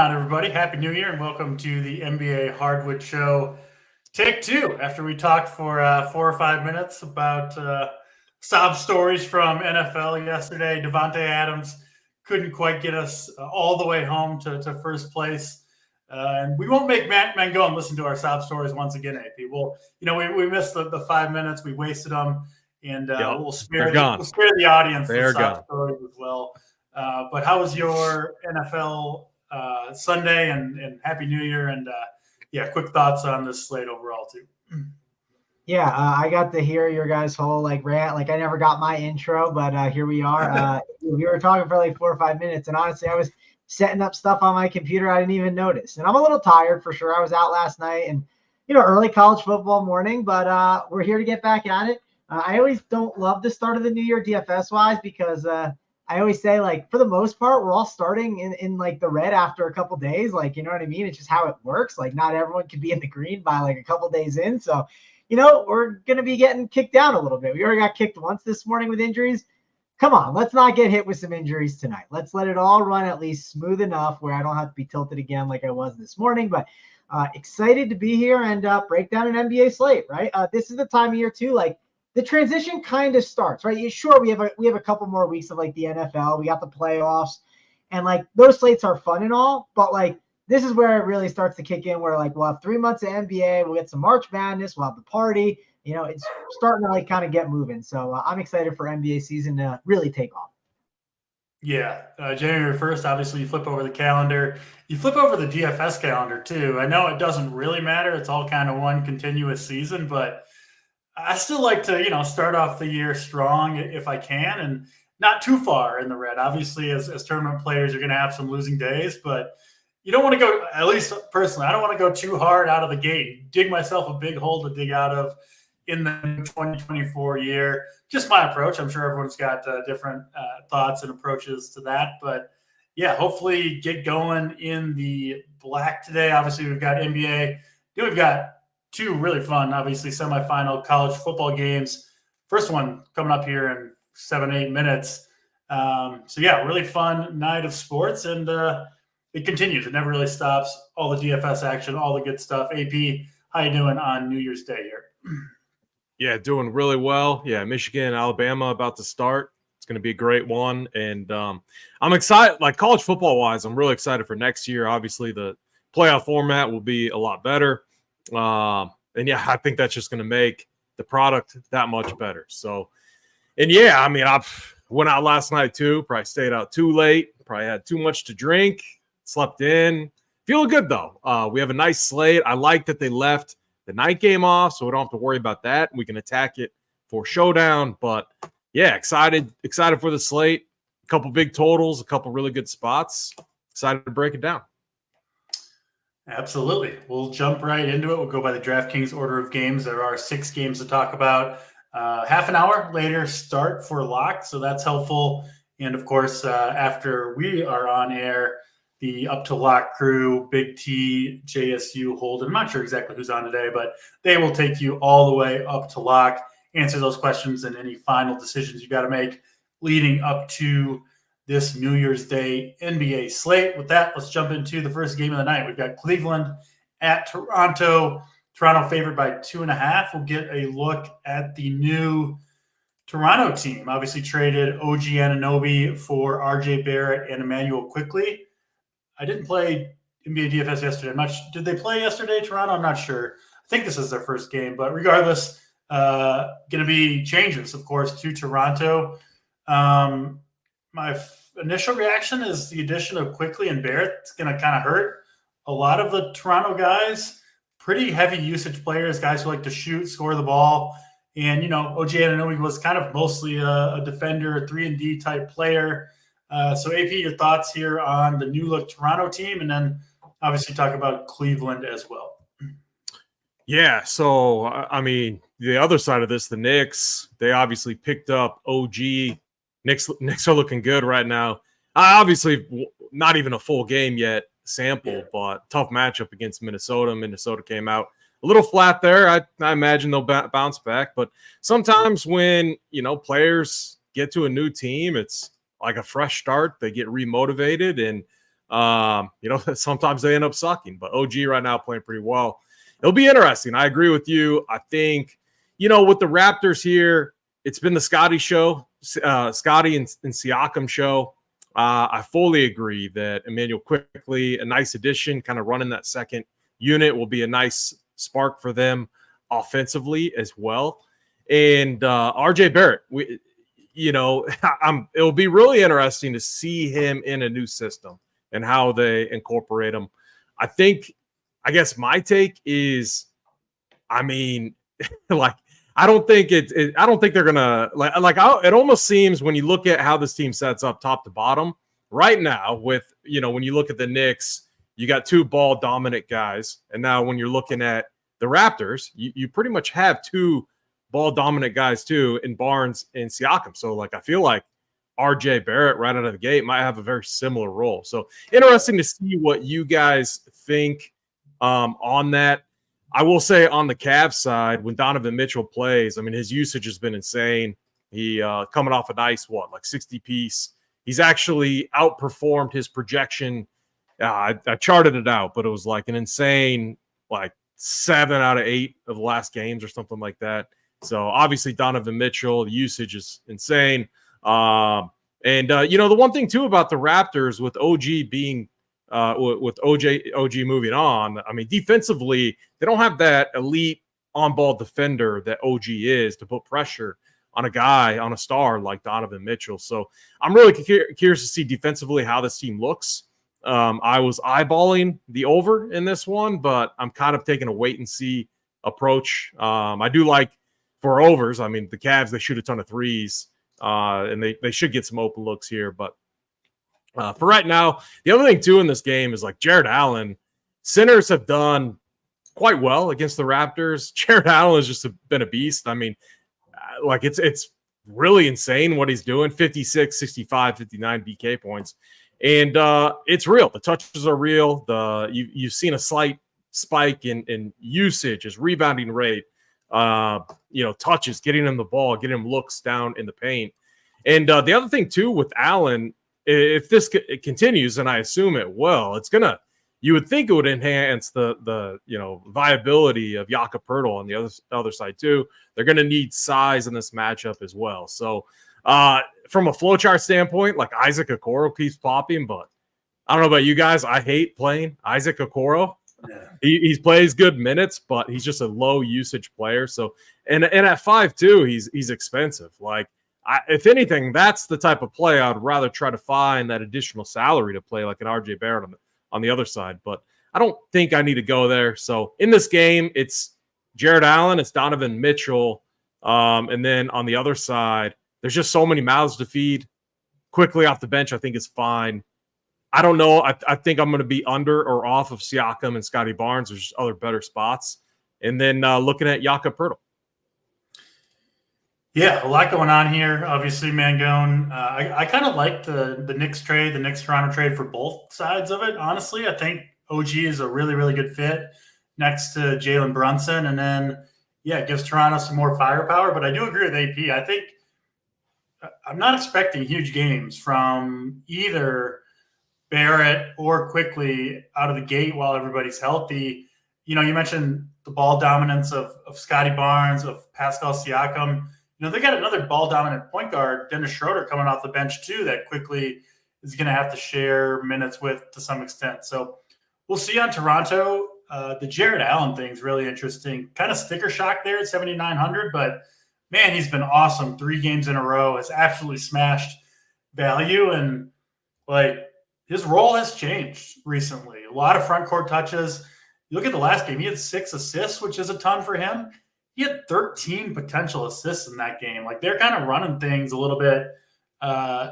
on, everybody? Happy New Year and welcome to the NBA Hardwood Show. Take two. After we talked for 4 or 5 minutes about sob stories from NFL yesterday, Devontae Adams couldn't quite get us all the way home to first place. And we won't make Mangone listen to our sob stories once again, AP. We missed the 5 minutes. We wasted them. And we'll spare the audience the sob stories as well. But how was your NFL Sunday and Happy New Year? And quick thoughts on this slate overall too. Yeah, I got to hear your guys' whole rant. I never got my intro, but here we are. We were talking for 4 or 5 minutes, and honestly, I was setting up stuff on my computer I didn't even notice. And I'm a little tired for sure. I was out last night and early college football morning, but we're here to get back at it. I always don't love the start of the new year DFS wise because I always say, for the most part, we're all starting in the red after a couple days. You know what I mean? It's just how it works. Not everyone can be in the green by a couple days in. So, we're going to be getting kicked down a little bit. We already got kicked once this morning with injuries. Come on, let's not get hit with some injuries tonight. Let's let it all run at least smooth enough where I don't have to be tilted again like I was this morning. But excited to be here and break down an NBA slate, right? This is the time of year, too. The transition kind of starts, right? Sure, we have a couple more weeks of the NFL. We got the playoffs, and those slates are fun and all, but this is where it really starts to kick in. Where we'll have 3 months of NBA, we'll get some March Madness, we'll have the party. It's starting to kind of get moving. So I'm excited for NBA season to really take off. Yeah, January 1st, obviously you flip over the calendar. You flip over the DFS calendar too. I know it doesn't really matter. It's all kind of one continuous season, but I still like to, start off the year strong if I can and not too far in the red. Obviously, as tournament players, you're going to have some losing days, but you don't want to go, at least personally, I don't want to go too hard out of the gate. Dig myself a big hole to dig out of in the 2024 year. Just my approach. I'm sure everyone's got different thoughts and approaches to that. But, yeah, hopefully get going in the black today. Obviously, we've got NBA. We've got 2 really fun, obviously, semifinal college football games. First one coming up here in 7-8 minutes. Really fun night of sports, and it continues. It never really stops. All the DFS action, all the good stuff. AP, how you doing on New Year's Day here? Yeah, doing really well. Yeah, Michigan and Alabama about to start. It's going to be a great one, and I'm excited. College football-wise, I'm really excited for next year. Obviously, the playoff format will be a lot better. I think that's just going to make the product that much better. So, I went out last night too. Probably stayed out too late. Probably had too much to drink. Slept in. Feeling good though. We have a nice slate. I like that they left the night game off, so we don't have to worry about that. We can attack it for showdown. But yeah, excited for the slate. A couple big totals, a couple really good spots. Excited to break it down. Absolutely. We'll jump right into it. We'll go by the DraftKings order of games. There are 6 games to talk about. Half an hour later start for lock, so that's helpful. And, of course, after we are on air, the Up to Lock crew, Big T, JSU, Holden, I'm not sure exactly who's on today, but they will take you all the way up to lock, answer those questions and any final decisions you got to make leading up to this New Year's Day NBA slate. With that, let's jump into the first game of the night. We've got Cleveland at Toronto. Toronto favored by 2.5. We'll get a look at the new Toronto team. Obviously traded OG Anunoby for RJ Barrett and Emmanuel Quickley. I didn't play NBA DFS yesterday. Did they play yesterday, Toronto? I'm not sure. I think this is their first game, but regardless, going to be changes, of course, to Toronto. My initial reaction is the addition of Quickley and Barrett. It's going to kind of hurt a lot of the Toronto guys. Pretty heavy usage players, guys who like to shoot, score the ball. And, OG Anunoby was kind of mostly a defender, 3-and-D type player. So, AP, your thoughts here on the new-look Toronto team, and then obviously talk about Cleveland as well. Yeah, so, the other side of this, the Knicks, they obviously picked up OG. Knicks are looking good right now. Obviously, not even a full game yet sample, but tough matchup against Minnesota. Minnesota came out a little flat there. I imagine they'll bounce back. But sometimes when, players get to a new team, it's like a fresh start. They get remotivated. And Sometimes they end up sucking, but OG right now playing pretty well. It'll be interesting. I agree with you. I think, with the Raptors here, it's been the Scotty show, Scotty and Siakam show. I fully agree that Emmanuel Quickley, a nice addition, kind of running that second unit, will be a nice spark for them offensively as well. And RJ Barrett, it'll be really interesting to see him in a new system and how they incorporate him. I guess my take is, I don't think they're gonna it almost seems when you look at how this team sets up top to bottom right now with, when you look at the Knicks, you got two ball dominant guys. And now when you're looking at the Raptors, you pretty much have two ball dominant guys too in Barnes and Siakam. So I feel like RJ Barrett right out of the gate might have a very similar role. So interesting to see what you guys think on that. I will say on the Cavs side, when Donovan Mitchell plays, his usage has been insane. He coming off a nice 60 piece. He's actually outperformed his projection. I charted it out, but it was an insane 7 out of 8 of the last games or something like that. So obviously Donovan Mitchell, the usage is insane. The one thing too about the Raptors with OG being with OG moving on, defensively, they don't have that elite on-ball defender that OG is to put pressure on a star like Donovan Mitchell. So I'm really curious to see defensively how this team looks. I was eyeballing the over in this one, but I'm kind of taking a wait-and-see approach. I do like for overs. The Cavs, they shoot a ton of threes, and they should get some open looks here, but for right now, the other thing too in this game is Jared Allen. Centers have done quite well against the Raptors. Jared Allen has just been a beast. It's really insane what he's doing. 56, 65, 59 BK points. And it's real. The touches are real. You've seen a slight spike in usage, his rebounding rate, touches, getting him the ball, getting him looks down in the paint. And the other thing too with Allen, if this continues, and I assume it will, you would think it would enhance the viability of Jakob Poeltl on the other side too. They're going to need size in this matchup as well. So from a flowchart standpoint, Isaac Okoro keeps popping, but I don't know about you guys. I hate playing Isaac Okoro. Yeah. He plays good minutes, but he's just a low usage player. So and at 5'2", he's expensive. If anything, that's the type of play I'd rather try to find that additional salary to play like an RJ Barrett on the other side. But I don't think I need to go there. So in this game, it's Jared Allen, it's Donovan Mitchell. And then on the other side, there's just so many mouths to feed. Quickly off the bench, I think it's fine. I don't know. I think I'm going to be under or off of Siakam and Scotty Barnes. There's just other better spots. And then looking at Jakob Poeltl. Yeah, a lot going on here. Obviously, Mangone. I kind of like the Knicks trade, the Knicks-Toronto trade for both sides of it. Honestly, I think OG is a really, really good fit next to Jalen Brunson. And then, it gives Toronto some more firepower. But I do agree with AP. I think I'm not expecting huge games from either Barrett or Quickley out of the gate while everybody's healthy. You mentioned the ball dominance of Scotty Barnes, of Pascal Siakam. They got another ball-dominant point guard, Dennis Schroeder, coming off the bench too, that quickly is going to have to share minutes with to some extent. So we'll see on Toronto. The Jared Allen thing is really interesting. Kind of sticker shock there at 7,900, but, man, he's been awesome. 3 games in a row. Has absolutely smashed value, and, his role has changed recently. A lot of front court touches. You look at the last game, he had 6 assists, which is a ton for him. He had 13 potential assists in that game. They're kind of running things a little bit. I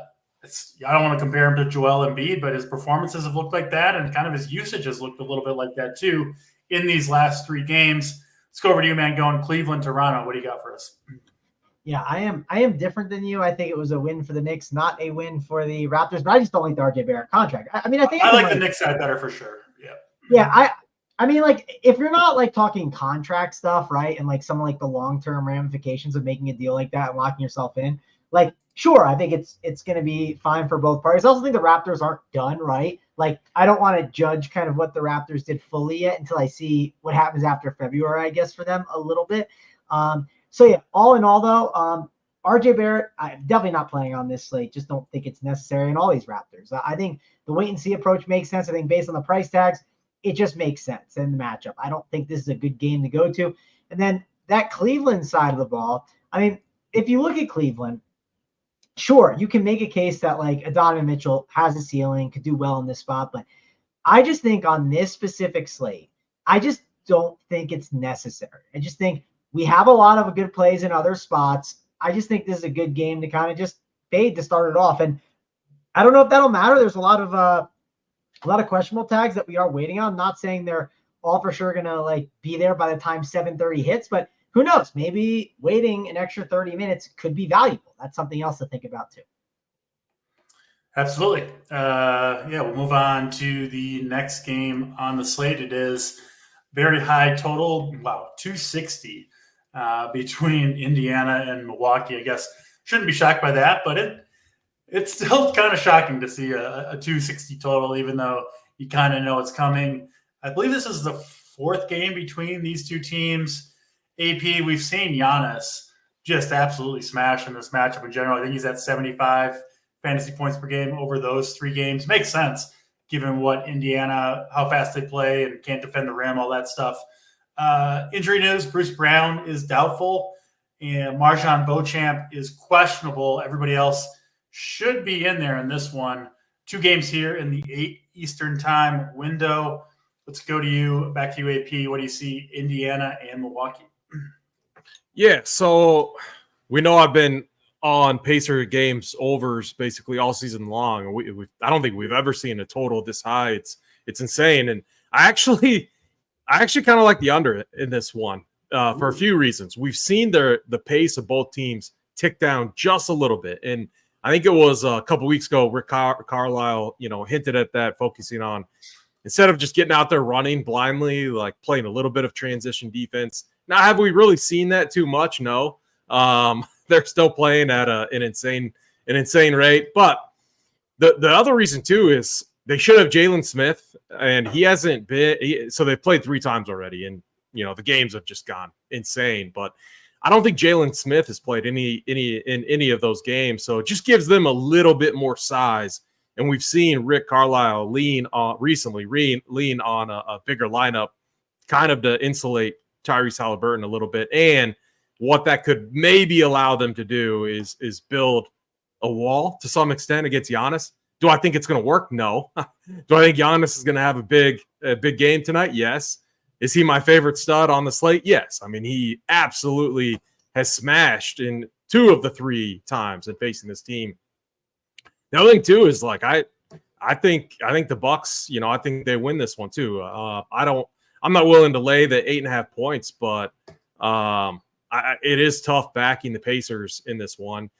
don't want to compare him to Joel Embiid, but his performances have looked like that, and kind of his usage has looked a little bit like that too in these last 3 games. Let's go over to you, man. Going Cleveland, Toronto. What do you got for us? Yeah, I am different than you. I think it was a win for the Knicks, not a win for the Raptors. But I just don't like the RJ Barrett contract. I like the Knicks side better for sure. Yeah. Yeah, if you're not talking contract stuff, right, and some the long-term ramifications of making a deal like that and locking yourself in, like, sure, I think it's going to be fine for both parties. I also think the Raptors aren't done, right? Like, I don't want to judge kind of what the Raptors did fully yet until I see what happens after February, I guess, for them a little bit. So yeah, all in all though, RJ Barrett, I'm definitely not playing on this slate. Just don't think it's necessary in all these Raptors. I think the wait and see approach makes sense. I think based on the price tags, it just makes sense in the matchup. I don't think this is a good game to go to. And then that Cleveland side of the ball, I mean, if you look at Cleveland, sure, you can make a case that like Donovan Mitchell has a ceiling, could do well in this spot, but I just think on this specific slate, I just don't think it's necessary. I just think we have a lot of good plays in other spots. I just think this is a good game to kind of just fade to start it off. And I don't know if that'll matter. There's a lot of questionable tags that we are waiting on. I'm not saying they're all for sure gonna like be there by the time 7:30 hits, but who knows? Maybe waiting an extra 30 minutes could be valuable. That's something else to think about too. Absolutely. Yeah, we'll move on to the next game on the slate. It is very high total. Wow, 260 between Indiana and Milwaukee. I guess shouldn't be shocked by that, but it's still kind of shocking to see a 260 total, even though you kind of know it's coming. I believe this is the fourth game between these two teams. AP, we've seen Giannis just absolutely smash in this matchup in general. I think he's at 75 fantasy points per game over those 3 games. Makes sense given what Indiana, how fast they play and can't defend the rim, all that stuff. Injury news, Bruce Brown is doubtful and Marjan Beauchamp is questionable. Everybody else should be in there in this one. 2 games here in the 8 Eastern time window. Let's go to you, back to you, AP. What do you see, Indiana and Milwaukee? Yeah, so we know I've been on Pacer games overs basically all season long. I don't think we've ever seen a total this high. It's insane, and I actually kind of like the under in this one for a few reasons. We've seen the pace of both teams tick down just a little bit, and I think it was a couple weeks ago Rick Carlisle, hinted at that, focusing on instead of just getting out there running blindly, like playing a little bit of transition defense. Now, have we really seen that too much? No. They're still playing at an insane rate. But the other reason too is they should have Jalen Smith, and he hasn't been. So they've played 3 times already, and the games have just gone insane. But I don't think Jalen Smith has played in any of those games, so it just gives them a little bit more size. And we've seen Rick Carlisle lean on a bigger lineup, kind of to insulate Tyrese Halliburton a little bit. And what that could maybe allow them to do is build a wall to some extent against Giannis. Do I think it's going to work? No. Do I think Giannis is going to have a big game tonight? Yes. Is he my favorite stud on the slate? Yes. I mean, he absolutely has smashed in 2 of the 3 times in facing this team. The other thing too is like I think the Bucks, I think they win this one too. I'm not willing to lay the 8.5 points, but it is tough backing the Pacers in this one.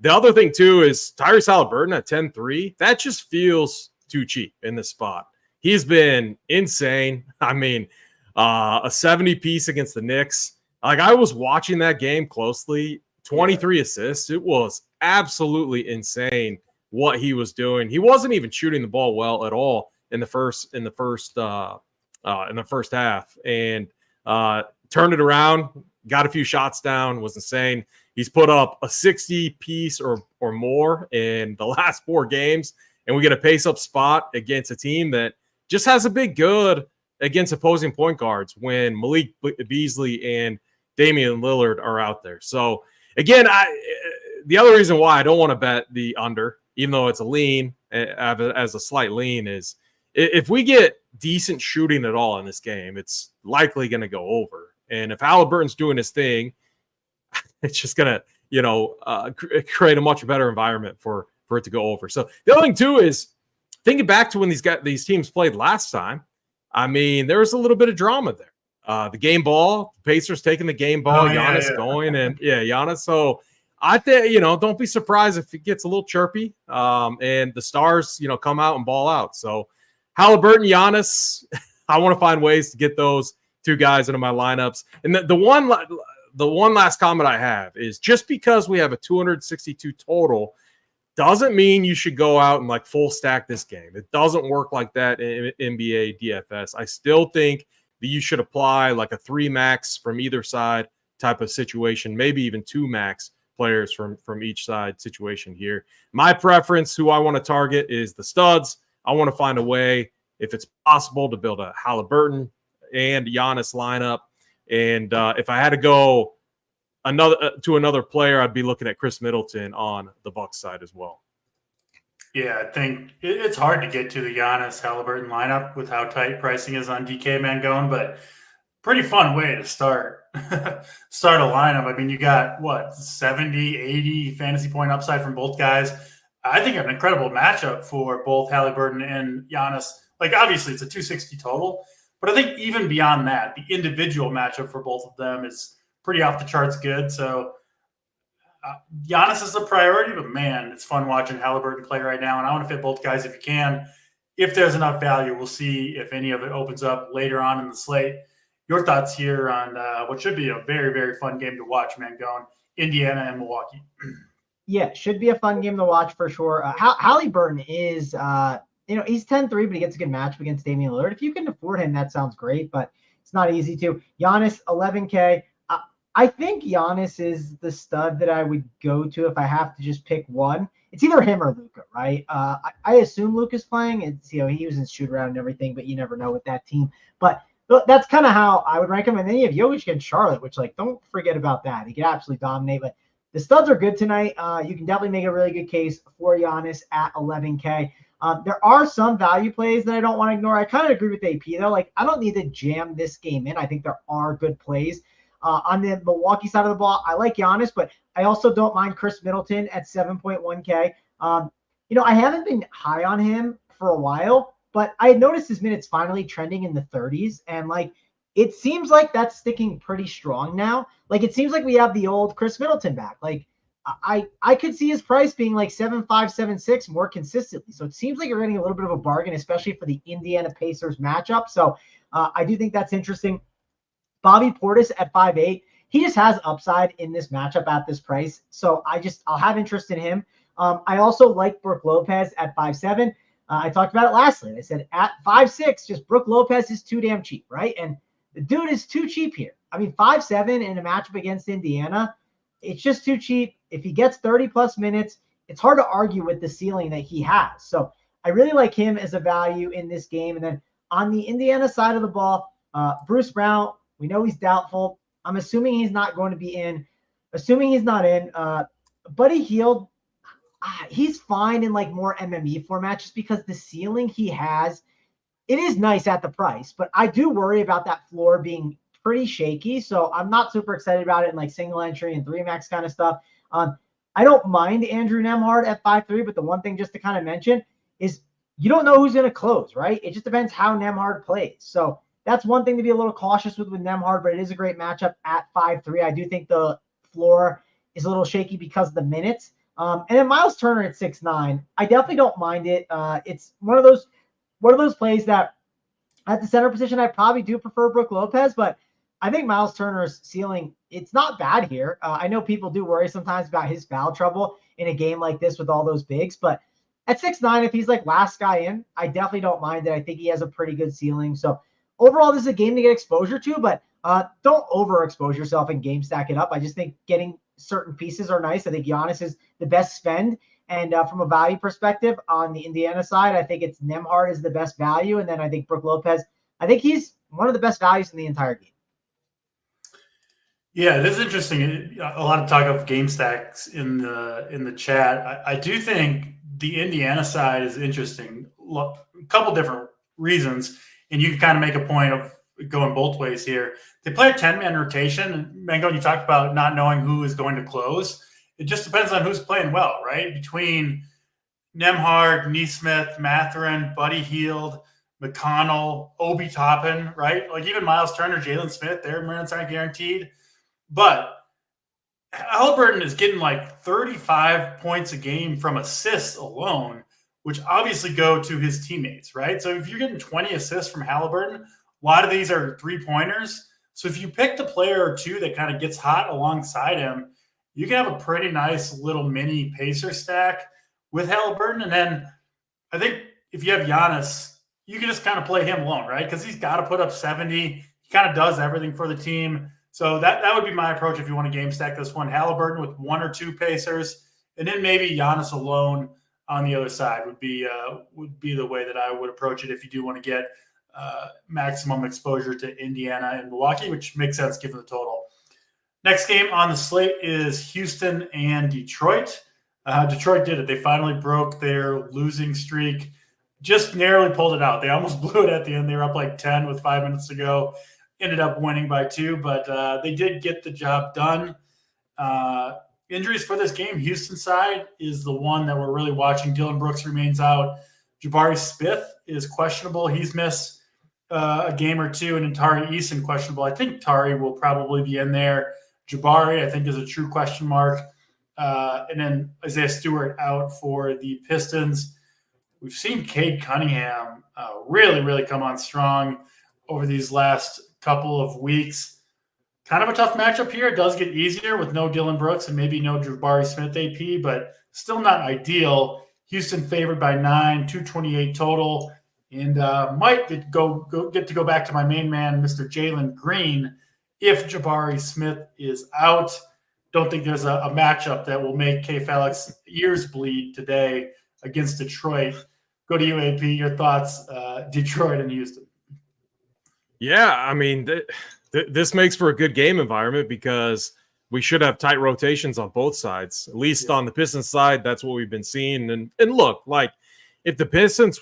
The other thing too is Tyrese Halliburton at 10-3. That just feels too cheap in this spot. He's been insane. I mean, a 70 piece against the Knicks. Like, I was watching that game closely. 23 assists. It was absolutely insane what he was doing. He wasn't even shooting the ball well at all in the first half, and turned it around, got a few shots down, was insane. He's put up a 60 piece or more in the last 4 games, and we get a pace up spot against a team that just has a big good against opposing point guards when Malik Beasley and Damian Lillard are out there. So again, the other reason why I don't want to bet the under, even though it's a lean, as a slight lean, is if we get decent shooting at all in this game, it's likely going to go over. And if Halliburton's doing his thing, it's just going to, create a much better environment for it to go over. So the other thing too is thinking back to when these teams played last time. I mean, there was a little bit of drama there. The game ball, Pacers taking the game ball, Giannis going, and Giannis. So I think, don't be surprised if it gets a little chirpy, and the stars, come out and ball out. So Halliburton, Giannis, I want to find ways to get those 2 guys into my lineups. And the the one last comment I have is just because we have a 262 total doesn't mean you should go out and like full stack this game. It doesn't work like that in NBA DFS. I still think that you should apply like a 3 max from either side type of situation, maybe even 2 max players from each side situation here. My preference, who I want to target, is the studs. I want to find a way, if it's possible, to build a Halliburton and Giannis lineup. And if I had to go another player, I'd be looking at Chris Middleton on the Bucks side as well. Yeah, I think it's hard to get to the Giannis Halliburton lineup with how tight pricing is on DK Mangone, but pretty fun way to start a lineup. I mean, you got what, 70, 80 fantasy point upside from both guys. I think an incredible matchup for both Halliburton and Giannis. Like, obviously it's a 260 total, but I think even beyond that, the individual matchup for both of them is pretty off the charts good. So Giannis is a priority, but man, it's fun watching Halliburton play right now. And I want to fit both guys if you can. If there's enough value, we'll see if any of it opens up later on in the slate. Your thoughts here on what should be a very, very fun game to watch, Mangone, Indiana and Milwaukee. Yeah, should be a fun game to watch for sure. Halliburton is, he's 10-3, but he gets a good matchup against Damian Lillard. If you can afford him, that sounds great, but it's not easy to. Giannis, 11K. I think Giannis is the stud that I would go to if I have to just pick one. It's either him or Luka, right? I assume Luka's playing. It's, he was in shoot around and everything, but you never know with that team. But that's kind of how I would rank him. And then you have Jokic against Charlotte, which, like, don't forget about that. He could absolutely dominate. But the studs are good tonight. You can definitely make a really good case for Giannis at 11K. There are some value plays that I don't want to ignore. I kind of agree with AP, though. Like, I don't need to jam this game in. I think there are good plays. On the Milwaukee side of the ball, I like Giannis, but I also don't mind Chris Middleton at 7.1K. I haven't been high on him for a while, but I had noticed his minutes finally trending in the 30s, and like it seems like that's sticking pretty strong now. Like it seems like we have the old Chris Middleton back. Like I could see his price being like 7.5, 7.6 more consistently. So it seems like you're getting a little bit of a bargain, especially for the Indiana Pacers matchup. So I do think that's interesting. Bobby Portis at 5'8", he just has upside in this matchup at this price. So I'll have interest in him. I also like Brook Lopez at 5'7". I talked about it last night. I said at 5'6", just Brook Lopez is too damn cheap, right? And the dude is too cheap here. I mean, 5'7" in a matchup against Indiana, it's just too cheap. If he gets 30-plus minutes, it's hard to argue with the ceiling that he has. So I really like him as a value in this game. And then on the Indiana side of the ball, Bruce Brown, we know he's doubtful. I'm assuming he's not going to be in. Assuming he's not in, Buddy Hield, he's fine in like more MME format just because the ceiling he has, it is nice at the price, but I do worry about that floor being pretty shaky. So I'm not super excited about it in like single entry and 3-max kind of stuff. I don't mind Andrew Nembhard at 5'3", but the one thing just to kind of mention is you don't know who's going to close, right? It just depends how Nembhard plays. So that's one thing to be a little cautious with Nembhard, but it is a great matchup at 5'3". I do think the floor is a little shaky because of the minutes. And then Miles Turner at 6'9". I definitely don't mind it. It's one of those plays that at the center position, I probably do prefer Brook Lopez, but I think Miles Turner's ceiling, it's not bad here. I know people do worry sometimes about his foul trouble in a game like this with all those bigs, but at 6'9", if he's like last guy in, I definitely don't mind it. I think he has a pretty good ceiling. So overall, this is a game to get exposure to, but don't overexpose yourself and game stack it up. I just think getting certain pieces are nice. I think Giannis is the best spend. And from a value perspective on the Indiana side, I think it's Nembhard is the best value. And then I think Brook Lopez, I think he's one of the best values in the entire game. Yeah, it is interesting. A lot of talk of game stacks in the chat. I do think the Indiana side is interesting. A couple different reasons, and you can kind of make a point of going both ways here. They play a 10-man rotation. Mangone, you talked about not knowing who is going to close. It just depends on who's playing well, right? Between Nembhard, Nesmith, Mathurin, Buddy Hield, McConnell, Obi Toppin, right? Like even Miles Turner, Jalen Smith, their minutes aren't guaranteed. But Halliburton is getting like 35 points a game from assists alone, which obviously go to his teammates, right? So if you're getting 20 assists from Halliburton, a lot of these are 3-pointers. So if you pick the player or two that kind of gets hot alongside him, you can have a pretty nice little mini pacer stack with Halliburton. And then I think if you have Giannis, you can just kind of play him alone, right? Because he's got to put up 70. He kind of does everything for the team. So that would be my approach if you want to game stack this one. Halliburton with one or two pacers, and then maybe Giannis alone on the other side would be the way that I would approach it if you do want to get maximum exposure to Indiana and Milwaukee, which makes sense given the total. Next game on the slate is Houston and Detroit. Detroit did it. They finally broke their losing streak, just narrowly pulled it out. They almost blew it at the end. They were up like 10 with 5 minutes to go, ended up winning by 2, but they did get the job done. Injuries for this game, Houston side is the one that we're really watching. Dylan Brooks remains out. Jabari Smith is questionable. He's missed a game or two, and Tari Eason questionable. I think Tari will probably be in there. Jabari, I think, is a true question mark. And then Isaiah Stewart out for the Pistons. We've seen Cade Cunningham really, really come on strong over these last couple of weeks. Kind of a tough matchup here. It does get easier with no Dylan Brooks and maybe no Jabari Smith AP, but still not ideal. Houston favored by 9, 228 total. And might get to go back to my main man, Mr. Jalen Green, if Jabari Smith is out. Don't think there's a matchup that will make K-Falix ears bleed today against Detroit. Go to you, AP. Your thoughts, Detroit and Houston. Yeah, I mean, this makes for a good game environment because we should have tight rotations on both sides. At least on the Pistons side, that's what we've been seeing. And look, like, if the Pistons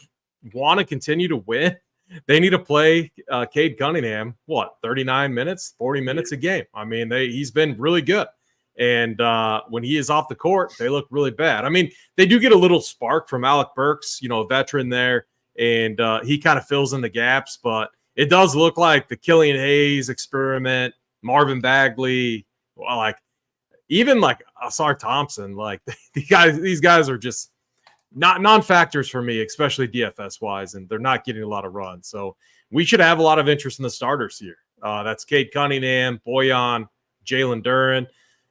want to continue to win, they need to play Cade Cunningham, 39 minutes, 40 minutes a game. I mean, he's been really good. And when he is off the court, they look really bad. I mean, they do get a little spark from Alec Burks, a veteran there, and he kind of fills in the gaps. But it does look like the Killian Hayes experiment, Marvin Bagley, even Asar Thompson. Like these guys are just not non-factors for me, especially DFS wise, and they're not getting a lot of runs. So we should have a lot of interest in the starters here. That's Cade Cunningham, Bojan, Jalen Duren.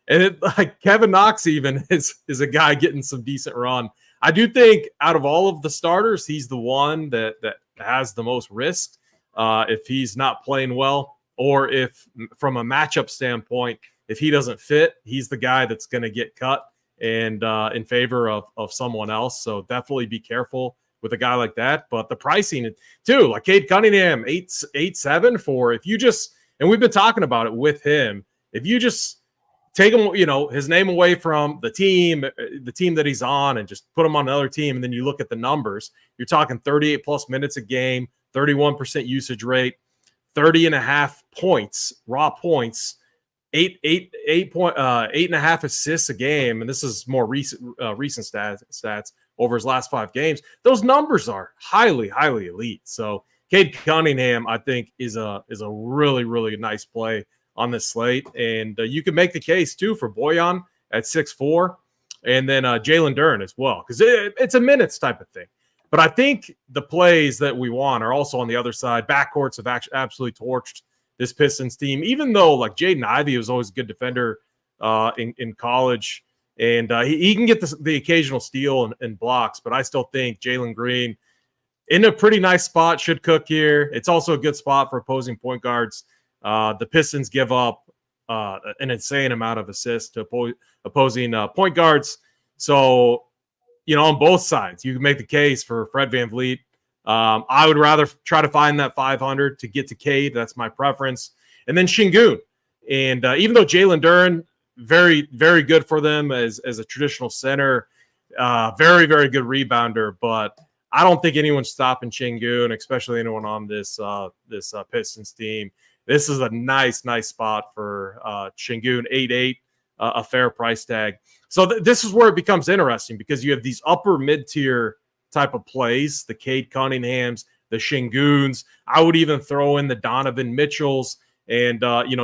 And Kevin Knox even is a guy getting some decent run. I do think out of all of the starters, he's the one that has the most risk if he's not playing well, or if from a matchup standpoint, if he doesn't fit, he's the guy that's going to get cut and in favor of someone else. So definitely be careful with a guy like that. But the pricing too, like Cade Cunningham, 8.7 for if you just, and we've been talking about it with him, if you just take him, his name away from the team that he's on and just put him on another team. And then you look at the numbers, you're talking 38 plus minutes a game, 31% usage rate, 30.5 points, raw points, 8.5 assists a game. And this is more recent stats over his last 5 games. Those numbers are highly, highly elite. So Cade Cunningham, I think, is a really, really nice play on this slate. And you can make the case too for Bojan at 6'4", and then Jalen Duren as well, because it's a minutes type of thing. But I think the plays that we want are also on the other side. Backcourts have actually absolutely torched this Pistons team, even though like Jaden Ivey was always a good defender in college, and he can get the occasional steal and blocks. But I still think Jalen Green in a pretty nice spot, should cook here. It's also a good spot for opposing point guards. The Pistons give up an insane amount of assists to opposing point guards. So, on both sides, you can make the case for Fred VanVleet. I would rather try to find that 500 to get to Cade. That's my preference. And then Şengün. And even though Jalen Duren, very, very good for them as a traditional center, very, very good rebounder, but I don't think anyone's stopping Şengün, especially anyone on this Pistons team. This is a nice spot for Şengün, 8.8, a fair price tag. So this is where it becomes interesting because you have these upper mid-tier type of plays, the Cade Cunninghams, the Şengüns. I would even throw in the Donovan Mitchells and,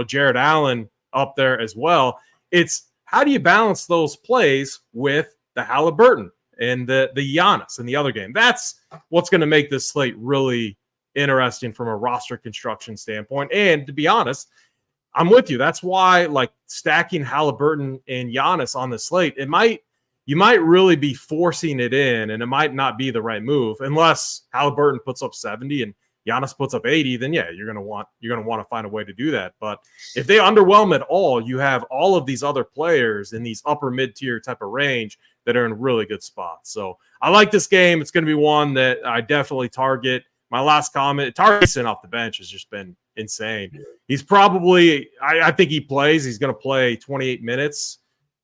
Jared Allen up there as well. It's how do you balance those plays with the Halliburton and the Giannis in the other game? That's what's going to make this slate really interesting from a roster construction standpoint. And to be honest, I'm with you. That's why, like, stacking Halliburton and Giannis on the slate, you might really be forcing it in, and it might not be the right move unless Halliburton puts up 70 and Giannis puts up 80. Then yeah, you're gonna want to find a way to do that. But if they underwhelm at all, you have all of these other players in these upper mid tier type of range that are in really good spots. So I like this game. It's going to be one that I definitely target. My last comment: Peterson off the bench has just been insane. He's probably, I think he plays. He's going to play 28 minutes.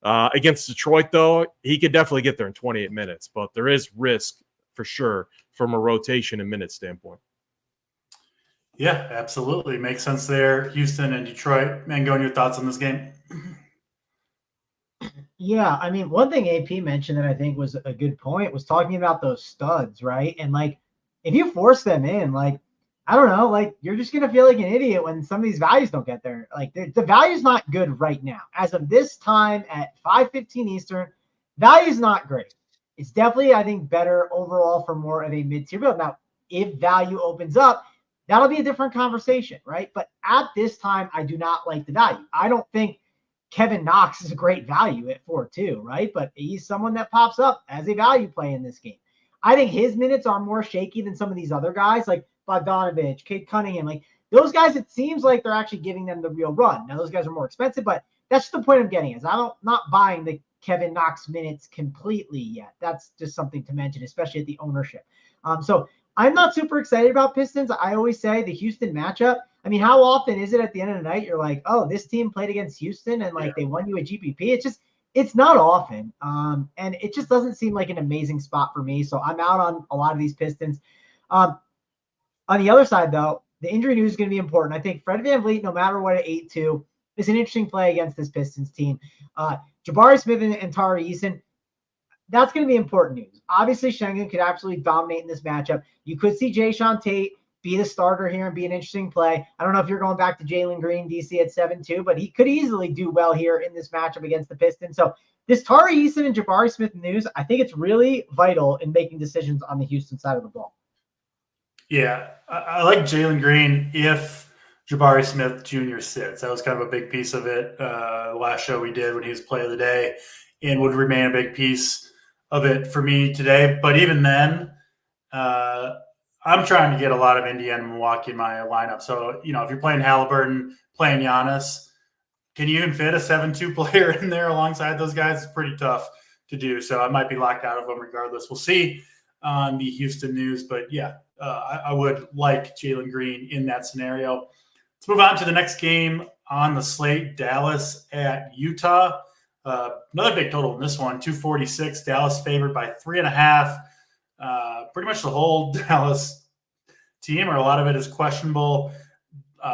Against Detroit, though, he could definitely get there in 28 minutes, but there is risk for sure from a rotation and minute standpoint. Yeah, absolutely. Makes sense there. Houston and Detroit. Mangone, your thoughts on this game? Yeah, I mean, one thing AP mentioned that I think was a good point was talking about those studs, right? And like, if you force them in, like, I don't know, like, you're just going to feel like an idiot when some of these values don't get there. Like, the value's not good right now. As of this time at 5:15 Eastern, value's not great. It's definitely, I think, better overall for more of a mid-tier build. Now, if value opens up, that'll be a different conversation, right? But at this time, I do not like the value. I don't think Kevin Knox is a great value at 4-2, right? But he's someone that pops up as a value play in this game. I think his minutes are more shaky than some of these other guys, like Bogdanovich, Cade Cunningham. Like, those guys, it seems like they're actually giving them the real run. Now, those guys are more expensive, but that's the point I'm getting is not buying the Kevin Knox minutes completely yet. That's just something to mention, especially at the ownership. So I'm not super excited about Pistons. I always say the Houston matchup. I mean, how often is it at the end of the night you're like, oh, this team played against Houston and like they won you a GPP? It's not often. And it just doesn't seem like an amazing spot for me. So I'm out on a lot of these Pistons. On the other side, though, the injury news is going to be important. I think Fred VanVleet, no matter what, at 8-2, is an interesting play against this Pistons team. Jabari Smith and Tari Eason, that's going to be important news. Obviously, Schengen could absolutely dominate in this matchup. You could see Jayshawn Tate be the starter here and be an interesting play. I don't know if you're going back to Jalen Green, DC at 7-2, but he could easily do well here in this matchup against the Pistons. So this Tari Eason and Jabari Smith news, I think it's really vital in making decisions on the Houston side of the ball. Yeah, I like Jalen Green if Jabari Smith Jr. sits. That was kind of a big piece of it. The last show we did when he was play of the day, and would remain a big piece of it for me today. But even then, I'm trying to get a lot of Indiana and Milwaukee in my lineup. So, if you're playing Halliburton, playing Giannis, can you even fit a 7-2 player in there alongside those guys? It's pretty tough to do. So I might be locked out of them regardless. We'll see on the Houston news. But yeah, I would like Jalen Green in that scenario. Let's move on to the next game on the slate, Dallas at Utah. Another big total in this one, 246. Dallas favored by 3.5. Pretty much the whole Dallas team, or a lot of it, is questionable.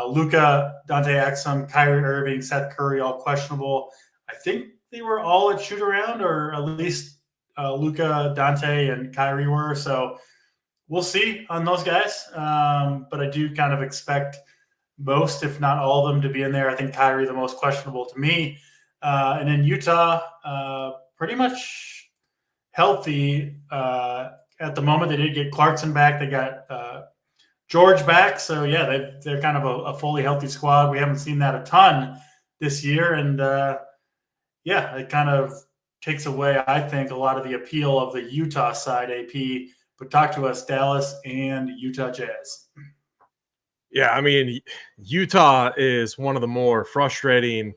Luka, Dante Exum, Kyrie Irving, Seth Curry, all questionable. I think they were all at shoot around, or at least Luka, Dante, and Kyrie were. So we'll see on those guys. But I do kind of expect most, if not all of them, to be in there. I think Kyrie the most questionable to me. And in Utah, pretty much healthy at the moment. They did get Clarkson back. They got George back. So, yeah, they're kind of a fully healthy squad. We haven't seen that a ton this year. And, it kind of takes away, I think, a lot of the appeal of the Utah side, AP. But talk to us, Dallas and Utah Jazz. Yeah, I mean, Utah is one of the more frustrating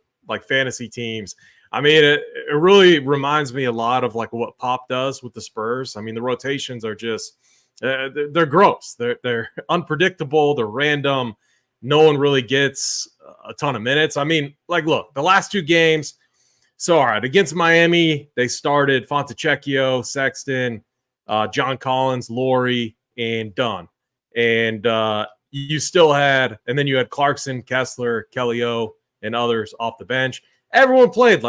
fantasy teams. I mean, it really reminds me a lot of what Pop does with the Spurs. I mean, the rotations are just they're gross. They're unpredictable. They're random. No one really gets a ton of minutes. I mean, look, the last two games. So, all right, against Miami, they started Fontecchio, Sexton, John Collins, Laurie, and Dunn. And you still had, and then you had Clarkson, Kessler, Kelly O, and others off the bench. Everyone played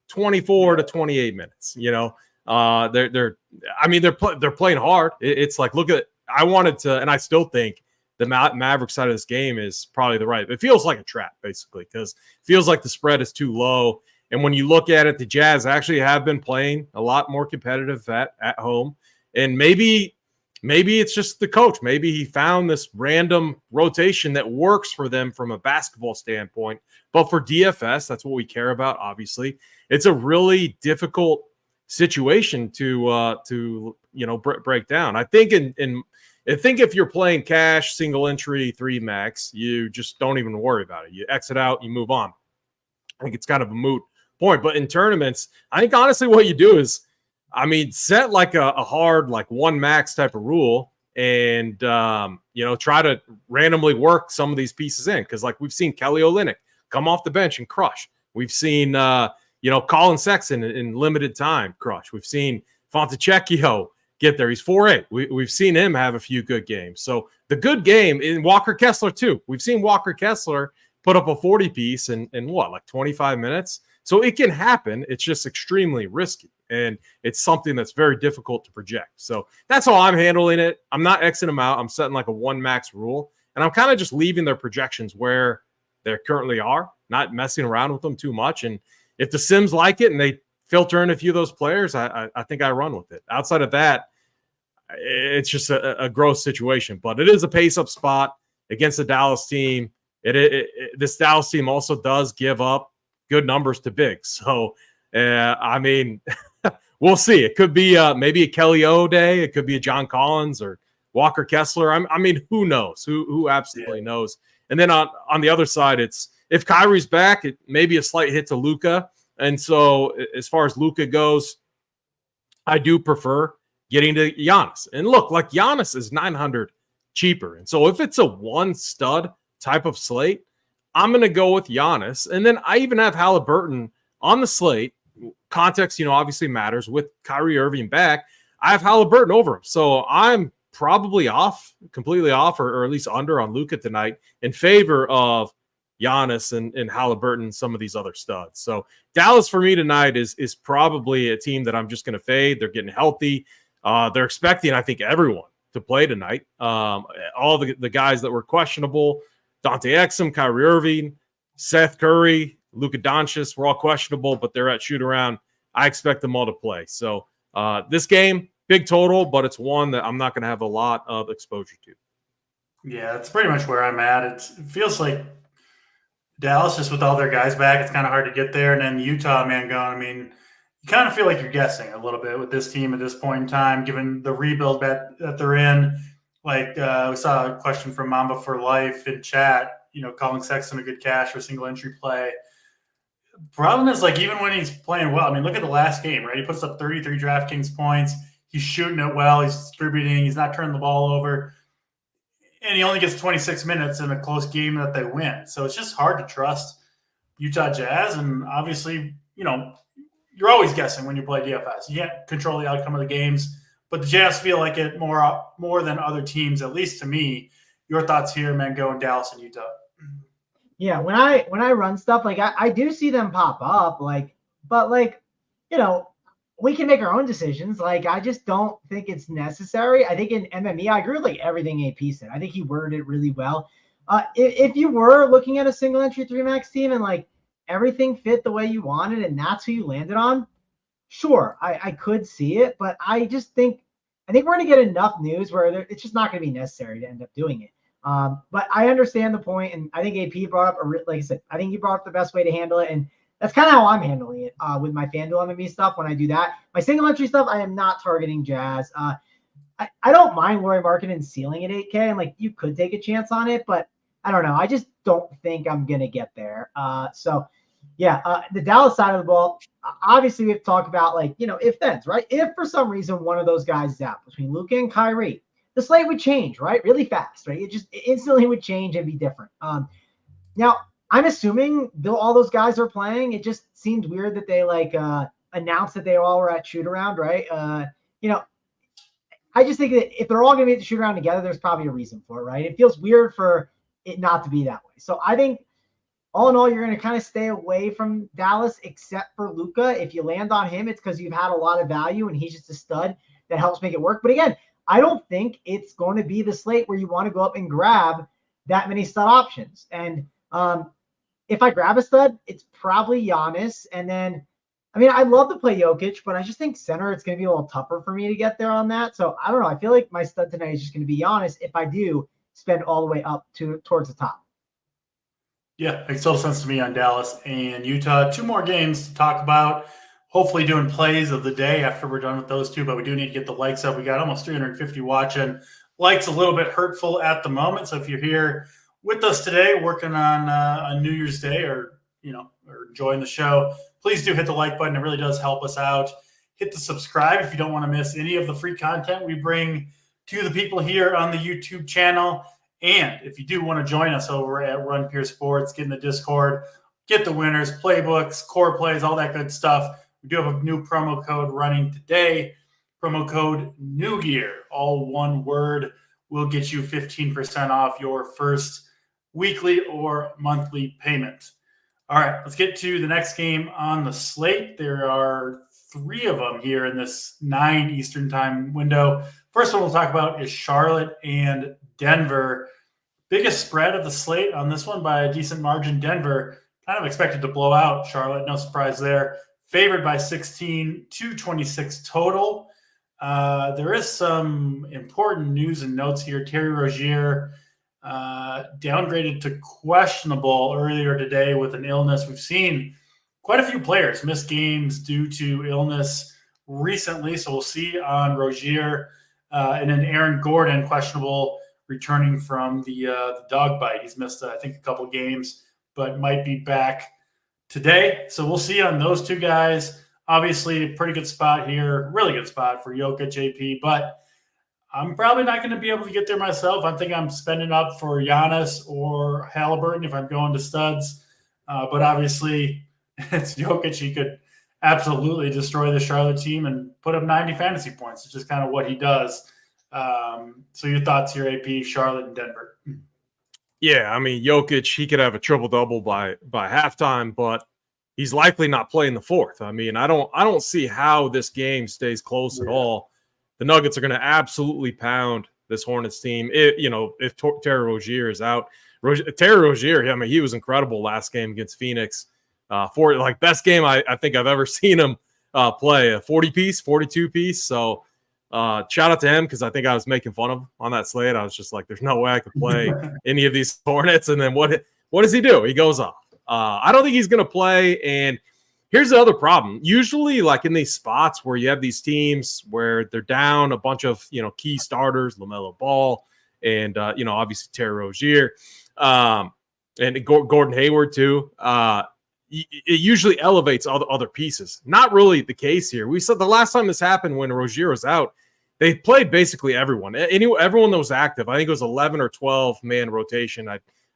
24 to 28 minutes. They're playing hard. It's look at, I wanted to, and I still think the Mavericks side of this game is probably the right. It feels like a trap basically, because it feels like the spread is too low. And when you look at it, the Jazz actually have been playing a lot more competitive at home. And maybe maybe it's just the coach. Maybe he found this random rotation that works for them from a basketball standpoint. But for DFS, that's what we care about, obviously. It's a really difficult situation to break down. I think I think if you're playing cash, single entry, 3 max, you just don't even worry about it. You exit out, you move on. I think it's kind of a moot point. But in tournaments, I think honestly what you do is, set like a hard, like 1 max type of rule and, try to randomly work some of these pieces in. Because like we've seen Kelly Olynyk come off the bench and crush. We've seen, Colin Sexton in limited time crush. We've seen Fontecchio get there. He's 4'8". We've seen him have a few good games. So the good game in Walker Kessler too. We've seen Walker Kessler put up a 40 piece in like 25 minutes. So it can happen. It's just extremely risky. And it's something that's very difficult to project. So that's how I'm handling it. I'm not Xing them out. I'm setting like a 1 max rule. And I'm kind of just leaving their projections where they currently are, not messing around with them too much. And if the Sims like it and they filter in a few of those players, I think I run with it. Outside of that, it's just a gross situation. But it is a pace-up spot against the Dallas team. This Dallas team also does give up good numbers to bigs. So, we'll see. It could be maybe a Kelly O day. It could be a John Collins or Walker Kessler. Who knows? Who absolutely knows? And then on the other side, it's if Kyrie's back, it may be a slight hit to Luka. And so as far as Luka goes, I do prefer getting to Giannis. And look, like Giannis is 900 cheaper. And so if it's a 1 stud type of slate, I'm going to go with Giannis. And then I even have Halliburton on the slate. Context, obviously matters. With Kyrie Irving back, I have Halliburton over him. So I'm probably completely off, or at least under on Luka tonight in favor of Giannis and Halliburton and some of these other studs. So Dallas for me tonight is probably a team that I'm just going to fade. They're getting healthy. They're expecting, I think, everyone to play tonight. All the guys that were questionable, Dante Exum, Kyrie Irving, Seth Curry, Luka Doncic were all questionable, but they're at shoot around. I expect them all to play. So this game, big total, but it's one that I'm not going to have a lot of exposure to. Yeah, that's pretty much where I'm at. It feels like Dallas, just with all their guys back, it's kind of hard to get there. And then Utah, Mangone, you kind of feel like you're guessing a little bit with this team at this point in time, given the rebuild that they're in. Like we saw a question from Mamba for Life in chat, calling Sexton a good cash or single entry play. Problem is, like, even when he's playing well, look at the last game, right? He puts up 33 DraftKings points. He's shooting it well. He's distributing. He's not turning the ball over. And he only gets 26 minutes in a close game that they win. So it's just hard to trust Utah Jazz. And obviously, you're always guessing when you play DFS. You can't control the outcome of the games. But the Jazz feel like it more than other teams, at least to me. Your thoughts here, Mangone, Dallas, and Utah. Yeah, when I run stuff, like I do see them pop up, but we can make our own decisions. Like, I just don't think it's necessary. I think in MME, I agree with like everything AP said. I think he worded it really well. If you were looking at a single entry 3 max team and like everything fit the way you wanted and that's who you landed on, sure, I could see it, but I think we're going to get enough news where it's just not going to be necessary to end up doing it. But I understand the point, and I think AP brought up, like I said, I think he brought up the best way to handle it, and that's kind of how I'm handling it with my FanDuel MME stuff. When I do that, my single entry stuff, I am not targeting Jazz. I don't mind Lauri Markkanen ceiling at 8K, and like you could take a chance on it, but I don't know. I just don't think I'm gonna get there. The Dallas side of the ball, obviously we have to talk about if thens, right? If for some reason one of those guys is out between Luka and Kyrie, the slate would change, right? Really fast, right? It instantly would change and be different. Now, I'm assuming all those guys are playing. It just seemed weird that they announced that they all were at shoot around, right? I just think that if they're all going to be at the shoot around together, there's probably a reason for it, right? It feels weird for it not to be that way. So I think all in all, you're going to kind of stay away from Dallas, except for Luka. If you land on him, it's because you've had a lot of value and he's just a stud that helps make it work. But again, I don't think it's going to be the slate where you want to go up and grab that many stud options. And if I grab a stud, it's probably Giannis. And then I mean, I'd love to play Jokic, but I just think center, it's going to be a little tougher for me to get there on that. So I don't know. I feel like my stud tonight is just going to be Giannis if I do spend all the way up towards the top. Yeah, makes total sense to me on Dallas and Utah. 2 more games to talk about. Hopefully doing plays of the day after we're done with those 2, but we do need to get the likes up. We got almost 350 watching. Likes a little bit hurtful at the moment. So if you're here with us today working on New Year's Day or enjoying the show, please do hit the like button. It really does help us out. Hit the subscribe if you don't want to miss any of the free content we bring to the people here on the YouTube channel. And if you do want to join us over at Run Pure Sports, get in the Discord, get the winners, playbooks, core plays, all that good stuff. We do have a new promo code running today. Promo code NEWGEAR, all one word, will get you 15% off your first weekly or monthly payment. All right, let's get to the next game on the slate. There are 3 of them here in this 9 Eastern time window. First one we'll talk about is Charlotte and Denver. Biggest spread of the slate on this one by a decent margin. Denver kind of expected to blow out Charlotte. No surprise there. Favored by 16, 226 total. There is some important news and notes here. Terry Rozier downgraded to questionable earlier today with an illness. We've seen quite a few players miss games due to illness recently. So we'll see on Rozier and then Aaron Gordon questionable returning from the dog bite. He's missed, I think, a couple games, but might be back today. So we'll see on those 2 guys. Obviously, a pretty good spot here, really good spot for Jokic, AP, but I'm probably not going to be able to get there myself. I think I'm spending up for Giannis or Halliburton if I'm going to studs. But obviously, it's Jokic. He could absolutely destroy the Charlotte team and put up 90 fantasy points. It's just kind of what he does. So your thoughts here, AP, Charlotte and Denver? Yeah, I mean, Jokic, he could have a triple-double by halftime, but he's likely not playing the 4th. I mean, I don't see how this game stays close at all. The Nuggets are going to absolutely pound this Hornets team. If Terry Rozier is out. Terry Rozier, I mean, he was incredible last game against Phoenix. Best game I think I've ever seen him play. A 40-piece, 42-piece. So shout out to him because I think I was making fun of him on that slate. I was just like, there's no way I could play any of these Hornets. And then what does he do? He goes off. I don't think he's going to play. And here's the other problem. Usually, like in these spots where you have these teams where they're down a bunch of, key starters, LaMelo Ball, and, obviously Terry Rozier, and Gordon Hayward too. It usually elevates other pieces. Not really the case here. We said the last time this happened when Rozier was out, they played basically everyone. Everyone that was active. I think it was 11 or 12 man rotation.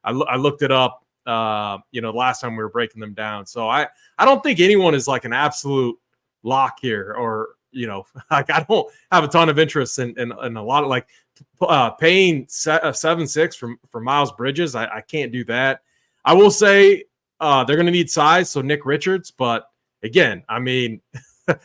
I looked it up. Last time we were breaking them down. So I don't think anyone is like an absolute lock here, or like I don't have a ton of interest in a lot of paying 7-6 for Miles Bridges. I can't do that. I will say they're going to need size, so Nick Richards. But again, I mean,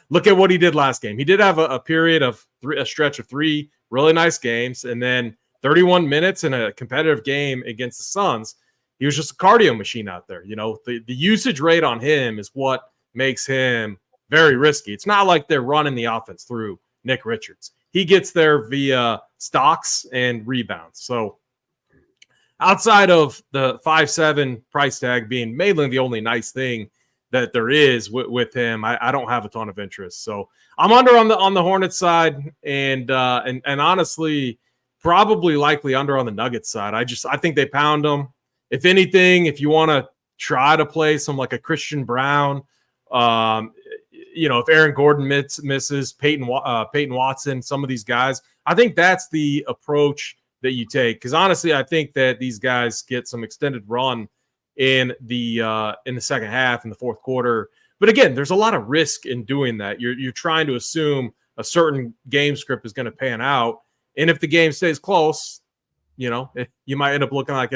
look at what he did last game. He did have a period of a stretch of 3 really nice games, and then 31 minutes in a competitive game against the Suns. He was just a cardio machine out there. The usage rate on him is what makes him very risky. It's not like they're running the offense through Nick Richards. He gets there via stocks and rebounds. So outside of the 5.7 price tag being mainly the only nice thing that there is with him, I don't have a ton of interest. So I'm under on the Hornets side, and honestly, probably likely under on the Nuggets side. I think they pound them. If anything, if you want to try to play some like a Christian Brown, if Aaron Gordon misses, Peyton Watson, some of these guys, I think that's the approach that you take. Because honestly, I think that these guys get some extended run in the second half, in the fourth quarter. But again, there's a lot of risk in doing that. You're trying to assume a certain game script is going to pan out, and if the game stays close, you might end up looking like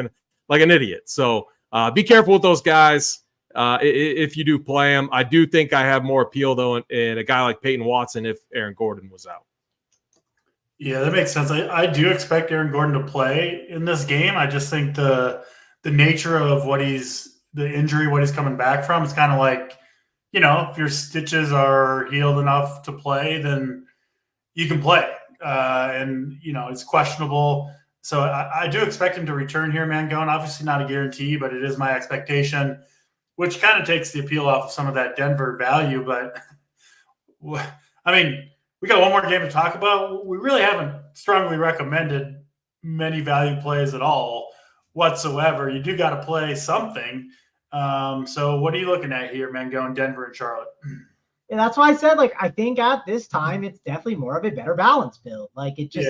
an idiot. So be careful with those guys if you do play them. I do think I have more appeal, though, in a guy like Peyton Watson if Aaron Gordon was out. Yeah, that makes sense. I do expect Aaron Gordon to play in this game. I just think the nature of what he's coming back from, it's kind of like, if your stitches are healed enough to play, then you can play. And it's questionable. So I do expect him to return here, Mangone. Obviously not a guarantee, but it is my expectation, which kind of takes the appeal off of some of that Denver value. But I mean, we got one more game to talk about. We really haven't strongly recommended many value plays at all whatsoever. You do got to play something. So what are you looking at here, Mangone, Denver and Charlotte? And that's why I said, I think at this time, it's definitely more of a better balance build. It just,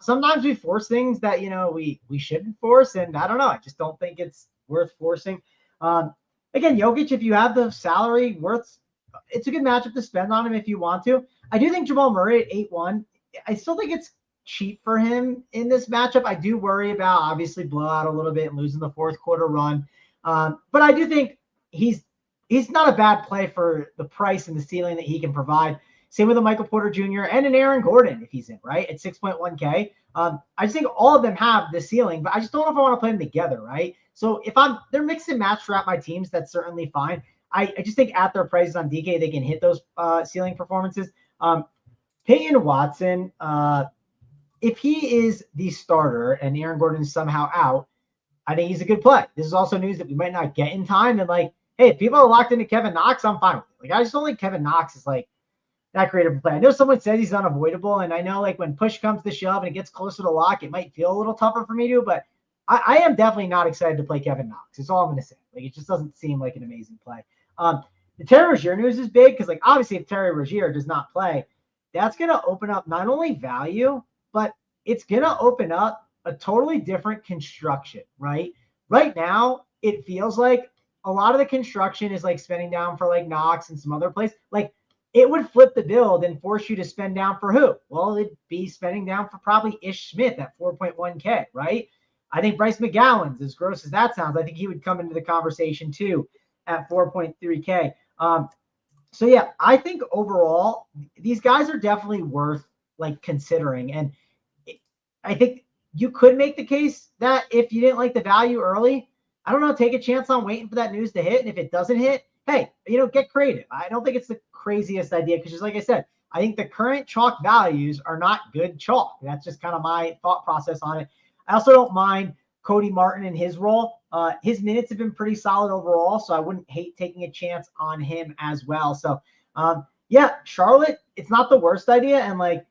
sometimes we force things that, we shouldn't force. And I don't know. I just don't think it's worth forcing. Again, Jokic, if you have the salary it's a good matchup to spend on him if you want to. I do think Jamal Murray at 8-1, I still think it's cheap for him in this matchup. I do worry about obviously blowout a little bit and losing the fourth quarter run. But I do think he's not a bad play for the price and the ceiling that he can provide. Same with a Michael Porter Jr. and an Aaron Gordon if he's in, right, at 6.1K. I just think all of them have the ceiling, but I just don't know if I want to play them together, right? So if they're mixed and matched throughout my teams, that's certainly fine. I just think at their prices on DK, they can hit those ceiling performances. Peyton Watson, if he is the starter and Aaron Gordon is somehow out, I think he's a good play. This is also news that we might not get in time. And hey, if people are locked into Kevin Knox, I'm fine with it. I just don't think Kevin Knox is that great of a play. I know someone says he's unavoidable, and I know when push comes to shove and it gets closer to lock, it might feel a little tougher for me to, but I am definitely not excited to play Kevin Knox. That's all I'm going to say. It just doesn't seem like an amazing play. The Terry Rozier news is big because obviously if Terry Rozier does not play, that's going to open up not only value, but it's going to open up a totally different construction, right? Right now, it feels like a lot of the construction is spending down for Knox and some other plays. It would flip the build and force you to spend down for who? Well, it'd be spending down for probably Ish Smith at 4.1K, right? I think Bryce McGowan's, as gross as that sounds, I think he would come into the conversation too at 4.3K. So yeah, I think overall, these guys are definitely worth considering. And I think you could make the case that if you didn't like the value early, I don't know, take a chance on waiting for that news to hit. And if it doesn't hit, hey, get creative. I don't think it's the craziest idea because just like I said, I think the current chalk values are not good chalk. That's just kind of my thought process on it. I also don't mind Cody Martin in his role. His minutes have been pretty solid overall, so I wouldn't hate taking a chance on him as well. So, yeah, Charlotte, it's not the worst idea. And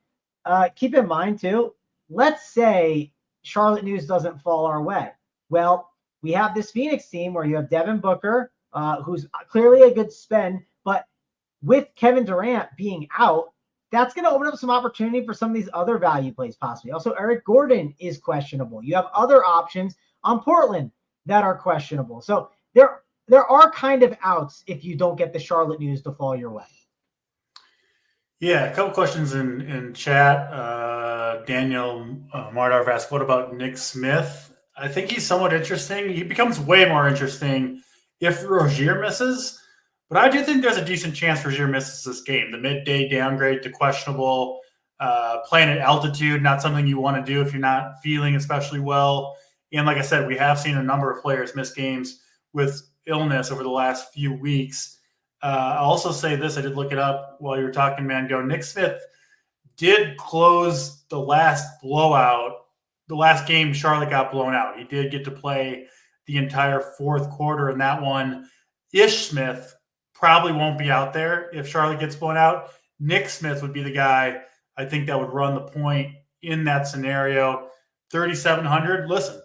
keep in mind too, let's say Charlotte news doesn't fall our way. Well, we have this Phoenix team where you have Devin Booker, who's clearly a good spend, but with Kevin Durant being out, that's going to open up some opportunity for some of these other value plays possibly. Also, Eric Gordon is questionable. You have other options on Portland that are questionable. So there are kind of outs if you don't get the Charlotte news to fall your way. Yeah, a couple questions in chat. Daniel Mardar asked, what about Nick Smith? I think he's somewhat interesting. He becomes way more interesting if Rozier misses. But I do think there's a decent chance Rozier misses this game. The midday downgrade to questionable, playing at altitude, not something you want to do if you're not feeling especially well. And like I said, we have seen a number of players miss games with illness over the last few weeks. I'll also say this. I did look it up while you were talking, Mangone. Nick Smith did close the last blowout, the last game Charlotte got blown out. He did get to play the entire fourth quarter in that one. Ish Smith probably won't be out there if Charlotte gets blown out. Nick Smith would be the guy I think that would run the point in that scenario. 3,700. Listen,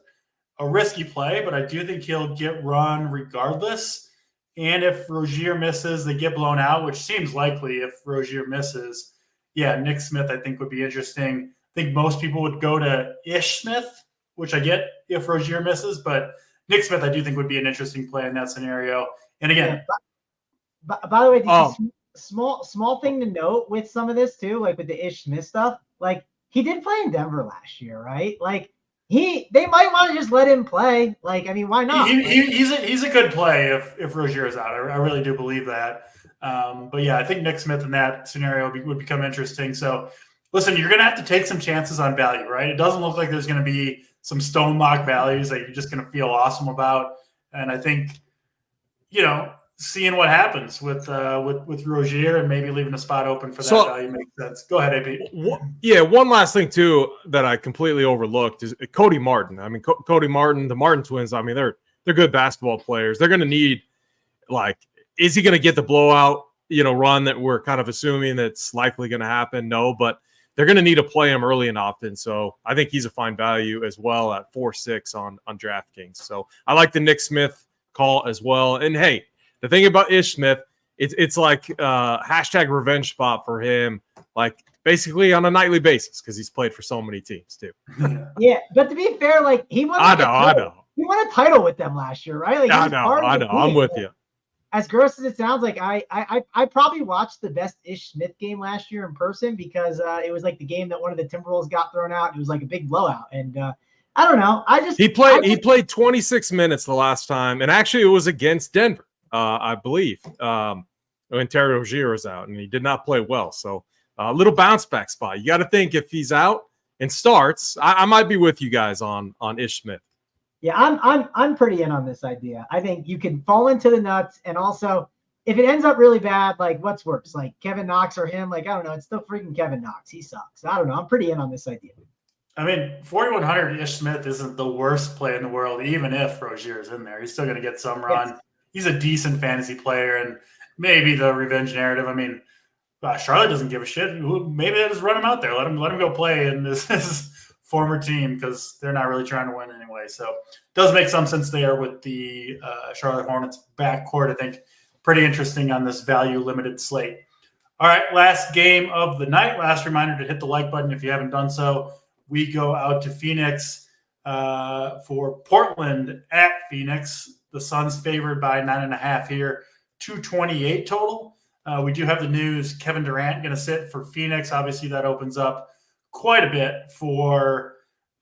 a risky play, but I do think he'll get run regardless. And if Rozier misses, they get blown out, which seems likely if Rozier misses. Yeah, Nick Smith I think would be interesting. I think most people would go to Ish Smith, which I get if Rozier misses, but Nick Smith I do think would be an interesting play in that scenario. And again, by the way, small thing to note with some of this too, with the Ish Smith stuff, he did play in Denver last year, right? They might want to just let him play. Why not? He's a good play if Rozier is out. I really do believe that. But yeah, I think Nick Smith in that scenario would become interesting. So listen, you're going to have to take some chances on value, right? It doesn't look like there's going to be some stone lock values that you're just going to feel awesome about. And I think, seeing what happens with Rozier and maybe leaving a spot open for that value makes sense. Go ahead, AP. Yeah, one last thing too that I completely overlooked is Cody Martin. I mean, Cody Martin, the Martin twins. I mean, they're good basketball players. They're going to need, like, is he going to get the blowout run that we're kind of assuming that's likely going to happen? No, but they're going to need to play him early and often. So I think he's a fine value as well at 4-6 on DraftKings. So I like the Nick Smith call as well. And hey, the thing about Ish Smith, it's like hashtag revenge spot for him, like basically on a nightly basis because he's played for so many teams too. Yeah, but to be fair, like he won. I know. He won a title with them last year, right? Like, I know. I'm with you. As gross as it sounds, like I probably watched the best Ish Smith game last year in person because it was like the game that one of the Timberwolves got thrown out. It was like a big blowout, and I don't know. He played 26 minutes the last time, and actually it was against Denver. I believe, when Terry Rozier was out, and he did not play well. So a little bounce back spot. You got to think if he's out and starts, I might be with you guys on Ish Smith. Yeah, I'm pretty in on this idea. I think you can fall into the nuts, and also if it ends up really bad, like what's worse, like Kevin Knox or him? Like I don't know. It's still freaking Kevin Knox. He sucks. I don't know. I'm pretty in on this idea. I mean, 4,100 Ish Smith isn't the worst play in the world, even if Rozier is in there. He's still going to get some run. Yes. He's a decent fantasy player, and maybe the revenge narrative. I mean, Charlotte doesn't give a shit. Maybe they just run him out there. Let him go play in his former team because they're not really trying to win anyway. So it does make some sense there with the Charlotte Hornets backcourt. I think pretty interesting on this value limited slate. All right, last game of the night. Last reminder to hit the like button if you haven't done so. We go out to Phoenix for Portland at Phoenix. The Suns favored by 9.5 here, 228 total. We do have the news Kevin Durant going to sit for Phoenix. Obviously, that opens up quite a bit for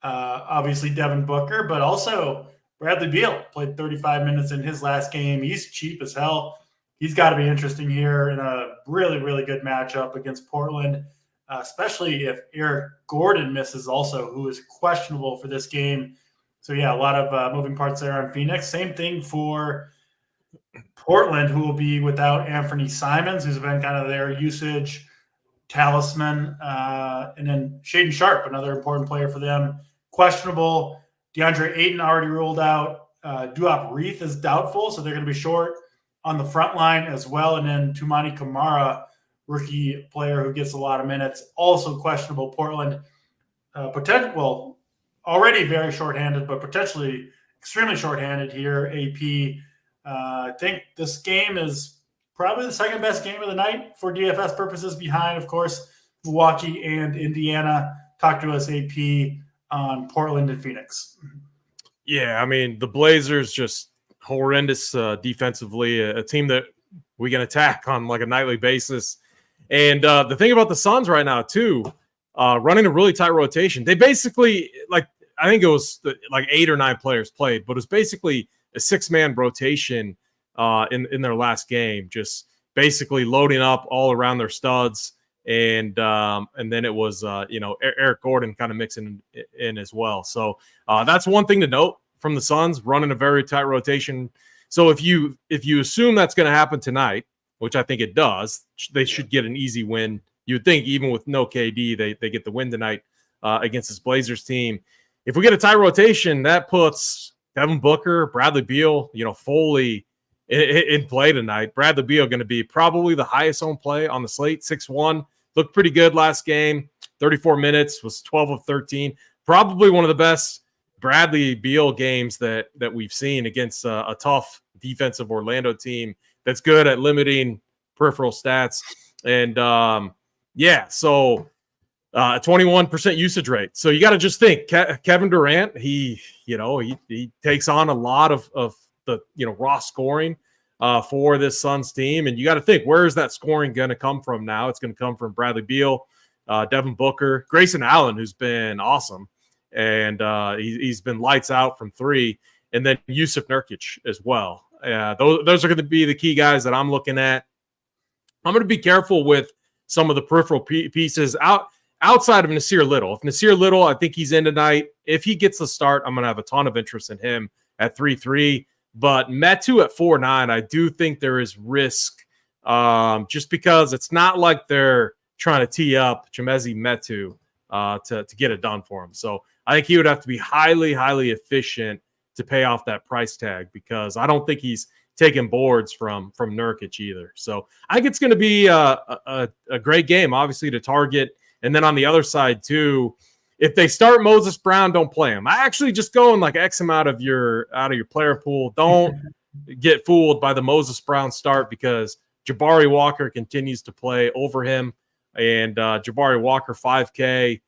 obviously Devin Booker, but also Bradley Beal played 35 minutes in his last game. He's cheap as hell. He's got to be interesting here in a really, really good matchup against Portland, especially if Eric Gordon misses also, who is questionable for this game. So, yeah, a lot of moving parts there on Phoenix. Same thing for Portland, who will be without Anthony Simons, who's been kind of their usage talisman. And then Shaedon Sharpe, another important player for them, questionable. DeAndre Ayton already ruled out. Duop Reith is doubtful, so they're going to be short on the front line as well. And then Toumani Camara, rookie player who gets a lot of minutes, also questionable. Portland, already very shorthanded, but potentially extremely shorthanded here. AP, I think this game is probably the second best game of the night for DFS purposes behind, of course, Milwaukee and Indiana. Talk to us, AP, on Portland and Phoenix. Yeah, I mean, the Blazers just horrendous defensively, a team that we can attack on like a nightly basis. And the thing about the Suns right now, too, running a really tight rotation. They basically, like, I think it was like 8 or 9 players played, but it was basically a 6-man rotation in their last game, just basically loading up all around their studs. And then it was, Eric Gordon kind of mixing in as well. So that's one thing to note from the Suns, running a very tight rotation. So if you assume that's going to happen tonight, which I think it does, they should get an easy win. You would think even with no KD, they get the win tonight against this Blazers team. If we get a tight rotation, that puts Devin Booker, Bradley Beal, fully in play tonight. Bradley Beal going to be probably the highest owned play on the slate, 6-1. Looked pretty good last game. 34 minutes, was 12 of 13. Probably one of the best Bradley Beal games that we've seen against a tough defensive Orlando team that's good at limiting peripheral stats. And, so 21% usage rate. So you got to just think Kevin Durant, he takes on a lot of the, raw scoring for this Suns team. And you got to think, where is that scoring going to come from now? It's going to come from Bradley Beal, Devin Booker, Grayson Allen, who's been awesome. And he's been lights out from 3. And then Yusuf Nurkic as well. Those are going to be the key guys that I'm looking at. I'm going to be careful with some of the peripheral pieces outside of Nasir Little. If Nasir Little, I think he's in tonight. If he gets the start, I'm going to have a ton of interest in him at 3-3. But Metu at 4.9, I do think there is risk, just because it's not like they're trying to tee up Chimezie Metu to get it done for him. So I think he would have to be highly, highly efficient to pay off that price tag, because I don't think he's taking boards from Nurkic either. So I think it's going to be a great game, obviously, to target. And then on the other side too, if they start Moses Brown, don't play him. I actually just go in like X amount of your player pool. Don't get fooled by the Moses Brown start, because Jabari Walker continues to play over him, and Jabari Walker 5K.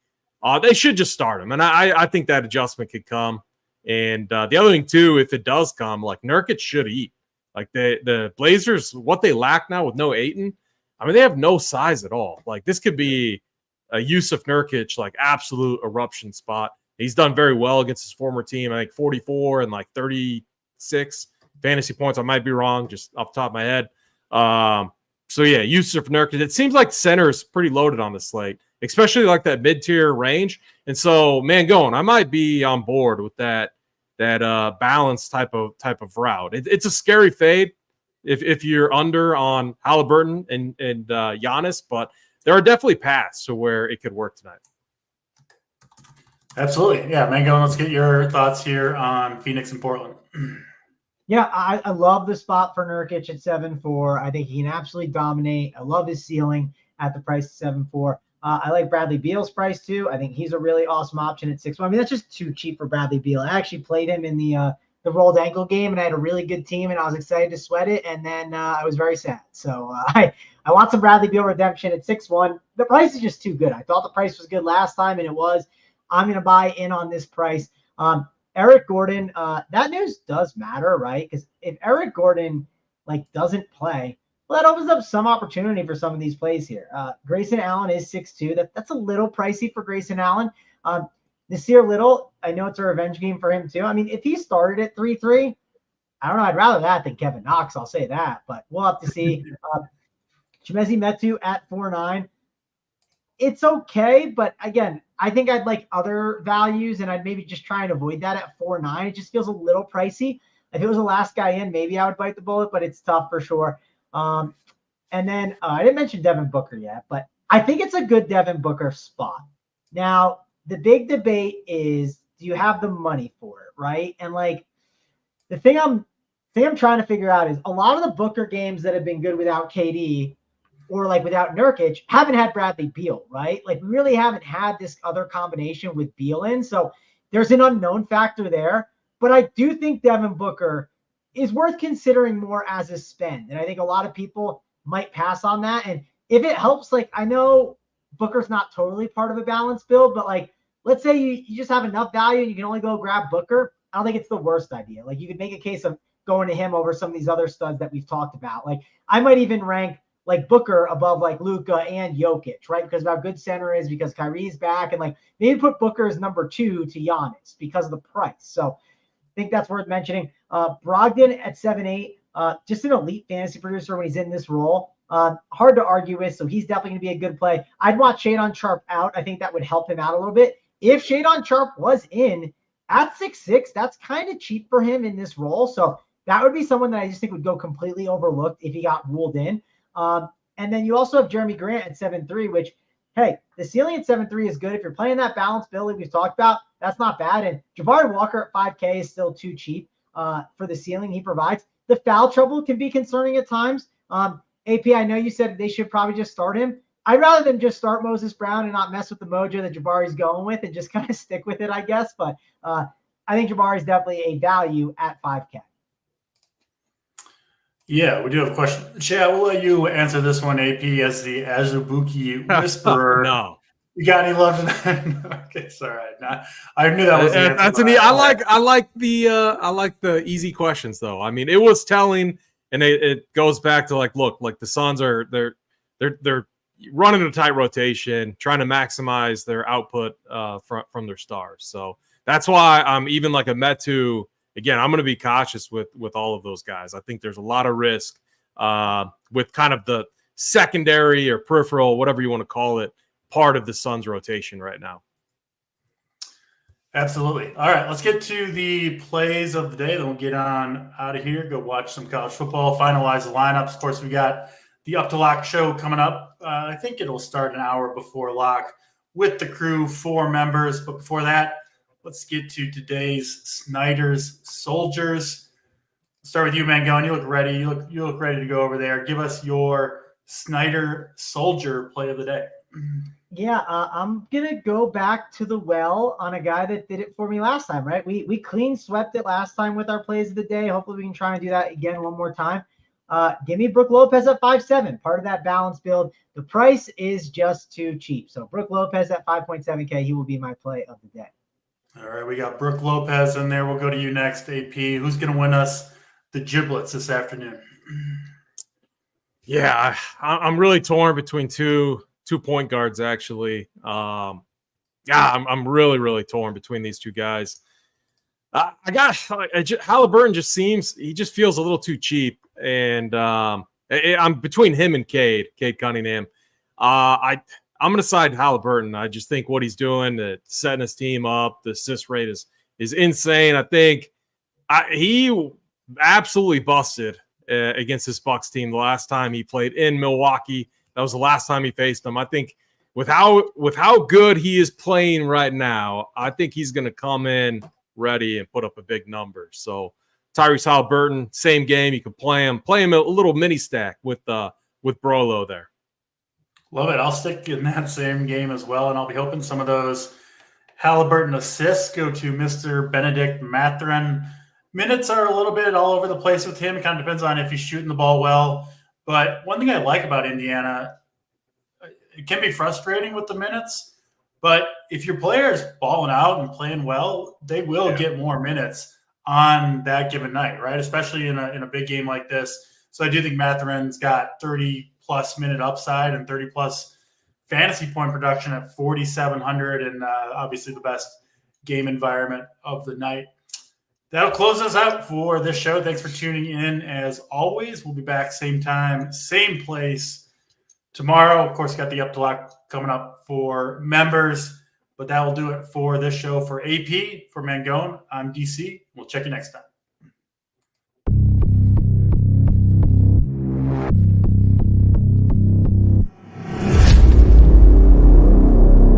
They should just start him, and I think that adjustment could come. And the other thing too, if it does come, like Nurkic should eat. Like the Blazers, what they lack now with no Ayton, I mean, they have no size at all. Like this could be a Yusuf Nurkic, like absolute eruption spot. He's done very well against his former team. I think 44 and like 36 fantasy points. I might be wrong, just off the top of my head. So yeah, Yusuf Nurkic. It seems like center is pretty loaded on the slate, especially like that mid-tier range. And so, Mangone, I might be on board with that balanced type of route. It's a scary fade if you're under on Halliburton and Giannis, but there are definitely paths to where it could work tonight. Absolutely. Yeah, Mangone, let's get your thoughts here on Phoenix and Portland. Yeah, I love the spot for Nurkic at 7.4. I think he can absolutely dominate. I love his ceiling at the price of 7.4. I like Bradley Beal's price too. I think he's a really awesome option at 6.1. I mean, that's just too cheap for Bradley Beal. I actually played him in the rolled ankle game, and I had a really good team, and I was excited to sweat it, and then I was very sad. So I want some Bradley Beal redemption at 6.1. The price is just too good. I thought the price was good last time, and it was. I'm going to buy in on this price. Eric Gordon, that news does matter, right? Because if Eric Gordon doesn't play, well, that opens up some opportunity for some of these plays here. Grayson Allen is 6'2". That's a little pricey for Grayson Allen. Nasir Little, I know it's a revenge game for him too. I mean, if he started at 3.3, I don't know. I'd rather that than Kevin Knox. I'll say that, but we'll have to see. Chimezie Metu at 4.9. It's okay, but again, I think I'd like other values, and I'd maybe just try and avoid that at 4.9. It just feels a little pricey. If it was the last guy in, maybe I would bite the bullet, but it's tough for sure. And then I didn't mention Devin Booker yet, but I think it's a good Devin Booker spot. Now, the big debate is, do you have the money for it, right? And the thing I'm trying to figure out is a lot of the Booker games that have been good without KD or without Nurkic haven't had Bradley Beal, right? We really haven't had this other combination with Beal in. So there's an unknown factor there. But I do think Devin Booker is worth considering more as a spend. And I think a lot of people might pass on that. And if it helps, I know Booker's not totally part of a balanced build, but let's say you just have enough value and you can only go grab Booker. I don't think it's the worst idea. You could make a case of going to him over some of these other studs that we've talked about. I might even rank Booker above Luka and Jokic, right? Because of how good center is, because Kyrie's back, and maybe put Booker as number 2 to Giannis because of the price. So I think that's worth mentioning. Brogdon at 7.8, just an elite fantasy producer when he's in this role. Hard to argue with, so he's definitely going to be a good play. I'd want Shadon Sharp out. I think that would help him out a little bit. If Shadon Sharp was in at 6'6", that's kind of cheap for him in this role. So that would be someone that I just think would go completely overlooked if he got ruled in. And then you also have Jeremy Grant at 7.3, which, hey, the ceiling at 7.3 is good. If you're playing that balanced build like we've talked about, that's not bad. And Jabari Walker at 5K is still too cheap for the ceiling he provides. The foul trouble can be concerning at times. AP, I know you said they should probably just start him. I'd rather than just start Moses Brown and not mess with the mojo that Jabari's going with and just kind of stick with it, I guess. But I think Jabari's definitely a value at 5K. Yeah, we do have a question. Chad, we'll let you answer this one, AP, as the Azubuike whisperer. No. You got any love tonight? Okay, sorry. I knew that was the answer. That's I like the easy questions though. I mean, it was telling, and it goes back to look, the Suns are they're running a tight rotation, trying to maximize their output from their stars. So that's why I'm even a Metu. Again, I'm going to be cautious with all of those guys. I think there's a lot of risk with kind of the secondary or peripheral, whatever you want to call it, part of the Suns rotation right now. Absolutely. All right, let's get to the plays of the day. Then we'll get on out of here, go watch some college football, finalize the lineups. Of course, we got the Up to Lock show coming up. I think it'll start an hour before lock with the crew, 4 members. But before that, let's get to today's Snyder's Soldiers. Start with you, Mangone. You look ready. You look ready to go over there. Give us your Snyder Soldier play of the day. Yeah, I'm gonna go back to the well on a guy that did it for me last time, right? We clean swept it last time with our plays of the day. Hopefully we can try and do that again one more time. Give me Brook Lopez at 5.7, part of that balance build. The price is just too cheap. So Brook Lopez at 5.7K, he will be my play of the day. All right, we got Brook Lopez in there. We'll go to you next, AP. Who's going to win us the giblets this afternoon? Yeah, I'm really torn between two point guards, actually. I'm really torn between these two guys. Halliburton just feels a little too cheap, and I'm between him and Cade Cunningham. I'm going to side Halliburton. I just think what he's doing, setting his team up, the assist rate is insane. I think he absolutely busted against his Bucks team the last time he played in Milwaukee. That was the last time he faced them. I think with how good he is playing right now, I think he's going to come in ready and put up a big number. So Tyrese Halliburton, same game. You can play him a little mini stack with Brolo there. Love it. I'll stick in that same game as well, and I'll be hoping some of those Halliburton assists go to Mr. Benedict Mathurin. Minutes are a little bit all over the place with him. It kind of depends on if he's shooting the ball well. But one thing I like about Indiana, it can be frustrating with the minutes, but if your player is balling out and playing well, they will get more minutes on that given night, right? Especially in a big game like this. So I do think Mathurin's got 30-plus minute upside and 30-plus fantasy point production at 4,700 and obviously the best game environment of the night. That'll close us out for this show. Thanks for tuning in. As always, we'll be back same time, same place tomorrow. Of course, got the Up to Lock coming up for members, but that will do it for this show. For AP, for Mangone, I'm DC. We'll check you next time.